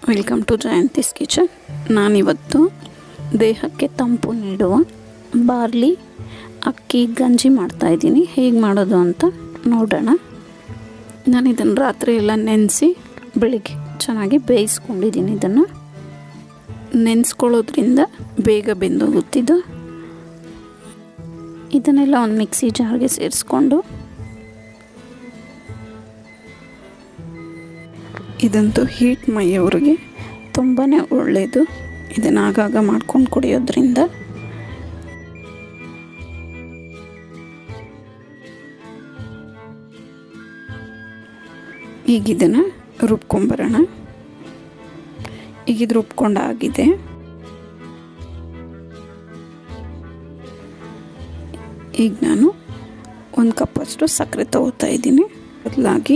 Welcome to Jayanthi's kitchen. ನಾನಿವತ್ತು ದೇಹಕ್ಕೆ ತಂಪು ನೀಡುವ ಬಾರ್ಲಿ ಅಕ್ಕಿ ಗಂಜಿ ಮಾಡ್ತಾಯಿದ್ದೀನಿ. ಹೇಗೆ ಮಾಡೋದು ಅಂತ ನೋಡೋಣ. ನಾನು ಇದನ್ನು ರಾತ್ರಿ ಎಲ್ಲ ನೆನೆಸಿ ಬೆಳಿಗ್ಗೆ ಚೆನ್ನಾಗಿ ಬೇಯಿಸ್ಕೊಂಡಿದ್ದೀನಿ. ಇದನ್ನು ನೆನೆಸ್ಕೊಳ್ಳೋದ್ರಿಂದ ಬೇಗ ಬೆಂದೋಗುತ್ತಿದ್ದು. ಇದನ್ನೆಲ್ಲ ಒಂದು ಮಿಕ್ಸಿ ಜಾರ್ಗೆ ಸೇರಿಸ್ಕೊಂಡು, ಇದಂತೂ ಹೀಟ್ ಮೈಯವ್ರಿಗೆ ತುಂಬಾ ಒಳ್ಳೆಯದು. ಇದನ್ನು ಆಗಾಗ ಮಾಡ್ಕೊಂಡು ಕುಡಿಯೋದ್ರಿಂದ. ಈಗ ಇದನ್ನು ರುಬ್ಕೊಂಬರೋಣ. ಈಗ ಇದು ರುಬ್ಕೊಂಡಾಗಿದೆ. ಈಗ ನಾನು 1 ಕಪ್ಪಷ್ಟು ಸಕ್ಕರೆ ತಗೋತಾ ಇದ್ದೀನಿ. ಬದಲಾಗಿ